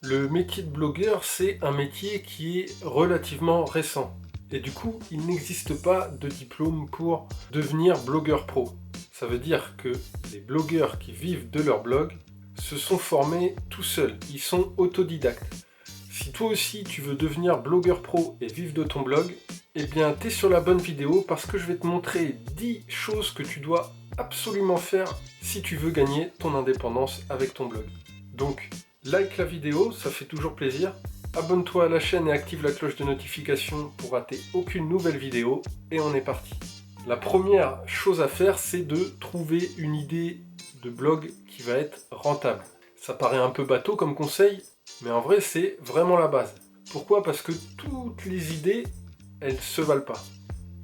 Le métier de blogueur, c'est un métier qui est relativement récent. Et du coup, il n'existe pas de diplôme pour devenir blogueur pro. Ça veut dire que les blogueurs qui vivent de leur blog se sont formés tout seuls. Ils sont autodidactes. Si toi aussi tu veux devenir blogueur pro et vivre de ton blog, eh bien t'es sur la bonne vidéo parce que je vais te montrer 10 choses que tu dois absolument faire si tu veux gagner ton indépendance avec ton blog. Donc, like la vidéo, ça fait toujours plaisir. Abonne-toi à la chaîne et active la cloche de notification pour rater aucune nouvelle vidéo. Et on est parti. La première chose à faire, c'est de trouver une idée de blog qui va être rentable. Ça paraît un peu bateau comme conseil, mais en vrai, c'est vraiment la base. Pourquoi ? Parce que toutes les idées, elles se valent pas.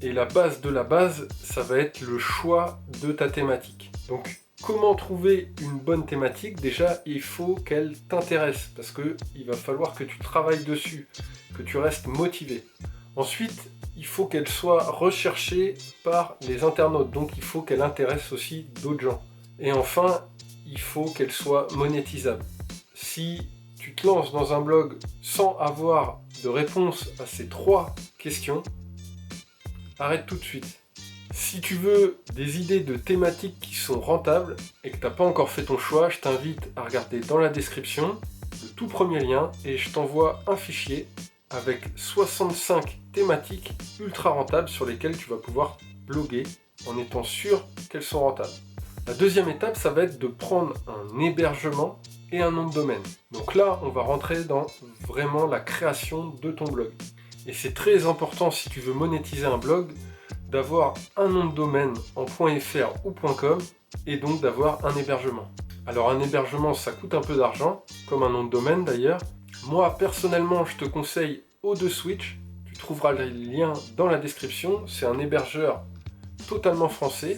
Et la base de la base, ça va être le choix de ta thématique. Donc, comment trouver une bonne thématique ? Déjà, il faut qu'elle t'intéresse, parce qu'il va falloir que tu travailles dessus, que tu restes motivé. Ensuite, il faut qu'elle soit recherchée par les internautes, donc il faut qu'elle intéresse aussi d'autres gens. Et enfin, il faut qu'elle soit monétisable. Si tu te lances dans un blog sans avoir de réponse à ces 3 questions, arrête tout de suite. Si tu veux des idées de thématiques qui sont rentables et que tu n'as pas encore fait ton choix, je t'invite à regarder dans la description le tout premier lien et je t'envoie un fichier avec 65 thématiques ultra rentables sur lesquelles tu vas pouvoir bloguer en étant sûr qu'elles sont rentables. La deuxième étape, ça va être de prendre un hébergement et un nom de domaine. Donc là, on va rentrer dans vraiment la création de ton blog. Et c'est très important si tu veux monétiser un blog d'avoir un nom de domaine en .fr ou .com et donc d'avoir un hébergement. Alors un hébergement, ça coûte un peu d'argent, comme un nom de domaine d'ailleurs. Moi personnellement, je te conseille O2Switch. Tu trouveras le lien dans la description. C'est un hébergeur totalement français.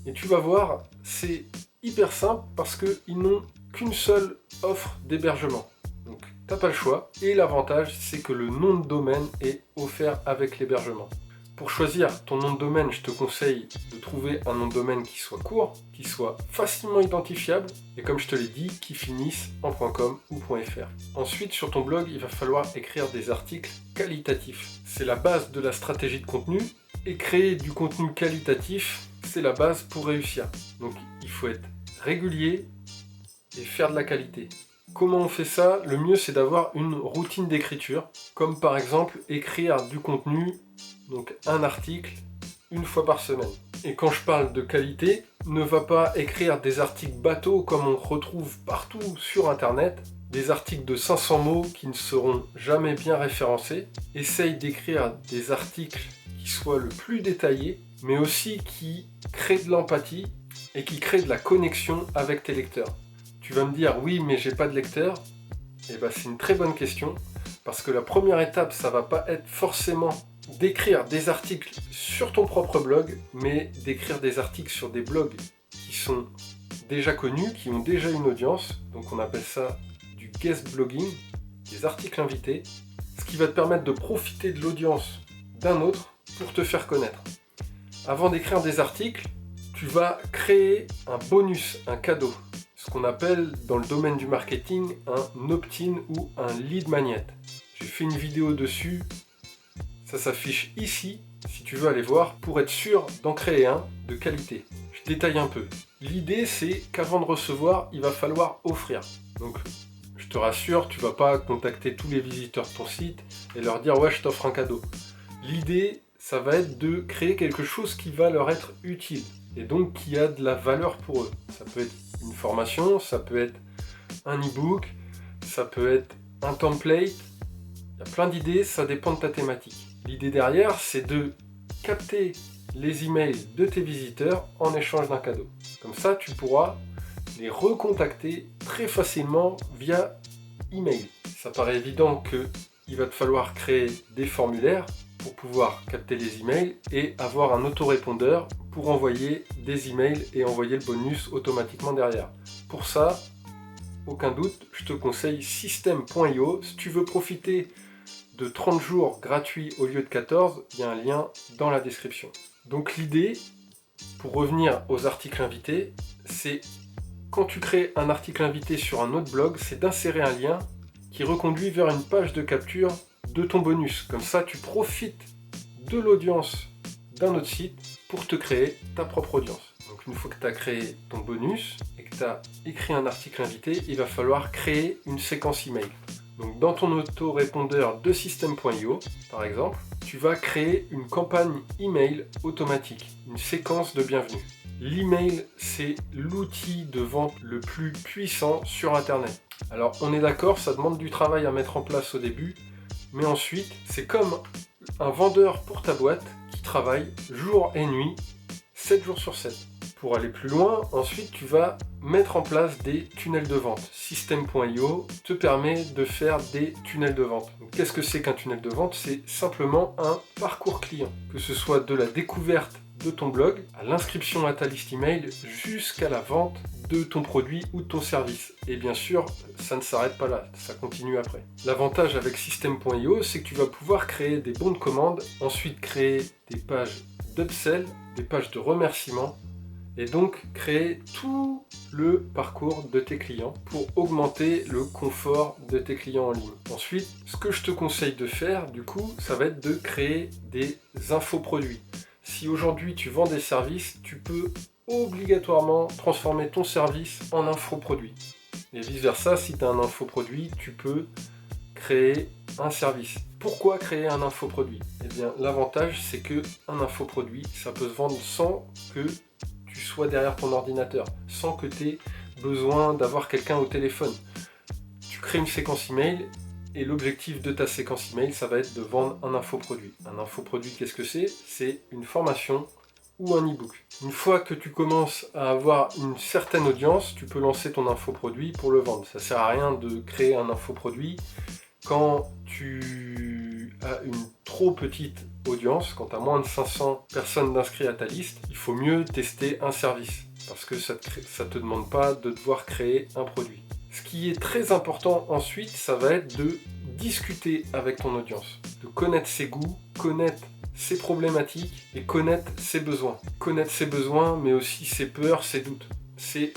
Et tu vas voir, c'est hyper simple parce qu'ils n'ont qu'une seule offre d'hébergement. Donc t'as pas le choix. Et l'avantage, c'est que le nom de domaine est offert avec l'hébergement. Pour choisir ton nom de domaine, je te conseille de trouver un nom de domaine qui soit court, qui soit facilement identifiable et comme je te l'ai dit, qui finisse en .com ou .fr. Ensuite, sur ton blog, il va falloir écrire des articles qualitatifs. C'est la base de la stratégie de contenu et créer du contenu qualitatif, c'est la base pour réussir. Donc, il faut être régulier et faire de la qualité. Comment on fait ça ? Le mieux, c'est d'avoir une routine d'écriture, comme par exemple écrire du contenu, donc un article, une fois par semaine. Et quand je parle de qualité, ne va pas écrire des articles bateaux comme on retrouve partout sur internet, des articles de 500 mots qui ne seront jamais bien référencés. Essaye d'écrire des articles qui soient le plus détaillés, mais aussi qui créent de l'empathie et qui créent de la connexion avec tes lecteurs. Tu vas me dire, oui, mais j'ai pas de lecteurs. Eh bien, c'est une très bonne question, parce que la première étape, ça va pas être forcément d'écrire des articles sur ton propre blog, mais d'écrire des articles sur des blogs qui sont déjà connus, qui ont déjà une audience. Donc on appelle ça du guest blogging, des articles invités, ce qui va te permettre de profiter de l'audience d'un autre pour te faire connaître. Avant d'écrire des articles, tu vas créer un bonus, un cadeau, ce qu'on appelle dans le domaine du marketing un opt-in ou un lead magnet. J'ai fait une vidéo dessus. Ça s'affiche ici, si tu veux aller voir, pour être sûr d'en créer un de qualité. Je détaille un peu. L'idée, c'est qu'avant de recevoir, il va falloir offrir. Donc, je te rassure, tu ne vas pas contacter tous les visiteurs de ton site et leur dire « ouais, je t'offre un cadeau ». L'idée, ça va être de créer quelque chose qui va leur être utile et donc qui a de la valeur pour eux. Ça peut être une formation, ça peut être un e-book, ça peut être un template. Il y a plein d'idées, ça dépend de ta thématique. L'idée derrière, c'est de capter les emails de tes visiteurs en échange d'un cadeau. Comme ça, tu pourras les recontacter très facilement via email. Ça paraît évident qu'il va te falloir créer des formulaires pour pouvoir capter les emails et avoir un autorépondeur pour envoyer des emails et envoyer le bonus automatiquement derrière. Pour ça, aucun doute, je te conseille System.io. Si tu veux profiter de 30 jours gratuits au lieu de 14, il y a un lien dans la description. Donc l'idée, pour revenir aux articles invités, c'est quand tu crées un article invité sur un autre blog, c'est d'insérer un lien qui reconduit vers une page de capture de ton bonus. Comme ça, tu profites de l'audience d'un autre site pour te créer ta propre audience. Donc une fois que tu as créé ton bonus et que tu as écrit un article invité, il va falloir créer une séquence email. Donc dans ton autorépondeur de System.io, par exemple, tu vas créer une campagne email automatique, une séquence de bienvenue. L'email, c'est l'outil de vente le plus puissant sur Internet. Alors on est d'accord, ça demande du travail à mettre en place au début, mais ensuite, c'est comme un vendeur pour ta boîte qui travaille jour et nuit, 7 jours sur 7. Pour aller plus loin, ensuite tu vas mettre en place des tunnels de vente. System.io te permet de faire des tunnels de vente. Qu'est-ce que c'est qu'un tunnel de vente? C'est simplement un parcours client. Que ce soit de la découverte de ton blog, à l'inscription à ta liste email, jusqu'à la vente de ton produit ou de ton service. Et bien sûr, ça ne s'arrête pas là, ça continue après. L'avantage avec System.io, c'est que tu vas pouvoir créer des bons de commande, ensuite créer des pages d'upsell, des pages de remerciement, et donc créer tout le parcours de tes clients pour augmenter le confort de tes clients en ligne. Ensuite, ce que je te conseille de faire, du coup, ça va être de créer des infoproduits. Si aujourd'hui tu vends des services, tu peux obligatoirement transformer ton service en infoproduit. Et vice versa, si tu as un infoproduit, tu peux créer un service. Pourquoi créer un infoproduit? Eh bien, l'avantage, c'est que un infoproduit, ça peut se vendre sans que tu sois derrière ton ordinateur, sans que tu aies besoin d'avoir quelqu'un au téléphone. Tu crées une séquence email et l'objectif de ta séquence email, ça va être de vendre un infoproduit. Un infoproduit, qu'est-ce que c'est? C'est une formation ou un e-book. Une fois que tu commences à avoir une certaine audience, tu peux lancer ton infoproduit pour le vendre. Ça ne sert à rien de créer un infoproduit quand tu as une trop petite audience, quand tu as moins de 500 personnes d'inscrits à ta liste. Il faut mieux tester un service parce que ça ne te demande pas de devoir créer un produit. Ce qui est très important ensuite, ça va être de discuter avec ton audience, de connaître ses goûts, connaître ses problématiques et connaître ses besoins. Connaître ses besoins, mais aussi ses peurs, ses doutes. C'est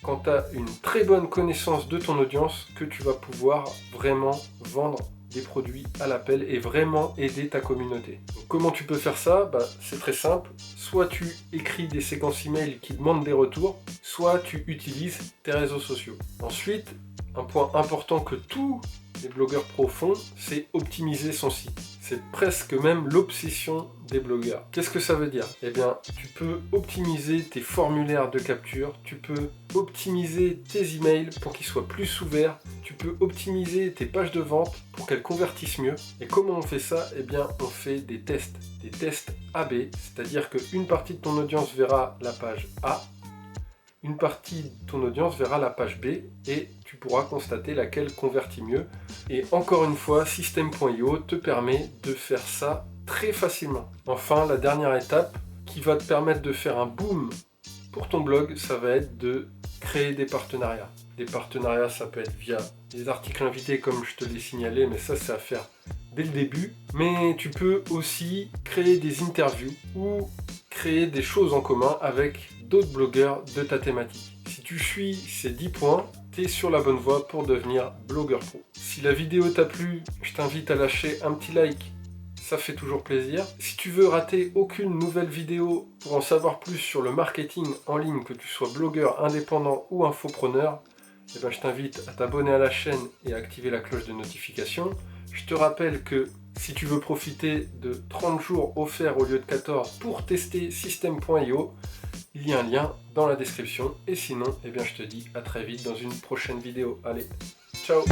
quand tu as une très bonne connaissance de ton audience que tu vas pouvoir vraiment vendre des produits à l'appel et vraiment aider ta communauté. Donc, comment tu peux faire ça? C'est très simple. Soit tu écris des séquences email qui demandent des retours, soit tu utilises tes réseaux sociaux. Ensuite, un point important que tous les blogueurs pro font, c'est optimiser son site. C'est presque même l'obsession des blogueurs. Qu'est-ce que ça veut dire? Eh bien, tu peux optimiser tes formulaires de capture, tu peux optimiser tes emails pour qu'ils soient plus ouverts, tu peux optimiser tes pages de vente pour qu'elles convertissent mieux. Et comment on fait ça? Eh bien, on fait des tests AB, c'est-à-dire qu'une partie de ton audience verra la page A, une partie de ton audience verra la page B et tu pourras constater laquelle convertit mieux. Et encore une fois, System.io te permet de faire ça très facilement. Enfin, la dernière étape qui va te permettre de faire un boom pour ton blog, ça va être de créer des partenariats. Des partenariats, ça peut être via des articles invités comme je te l'ai signalé, mais ça c'est à faire dès le début. Mais tu peux aussi créer des interviews ou créer des choses en commun avec d'autres blogueurs de ta thématique. Si tu suis ces 10 points, tu es sur la bonne voie pour devenir blogueur pro. Si la vidéo t'a plu, je t'invite à lâcher un petit like, ça fait toujours plaisir. Si tu veux rater aucune nouvelle vidéo pour en savoir plus sur le marketing en ligne, que tu sois blogueur indépendant ou infopreneur, je t'invite à t'abonner à la chaîne et à activer la cloche de notification. Je te rappelle que si tu veux profiter de 30 jours offerts au lieu de 14 pour tester System.io, il y a un lien dans la description. Et sinon, je te dis à très vite dans une prochaine vidéo. Allez, ciao!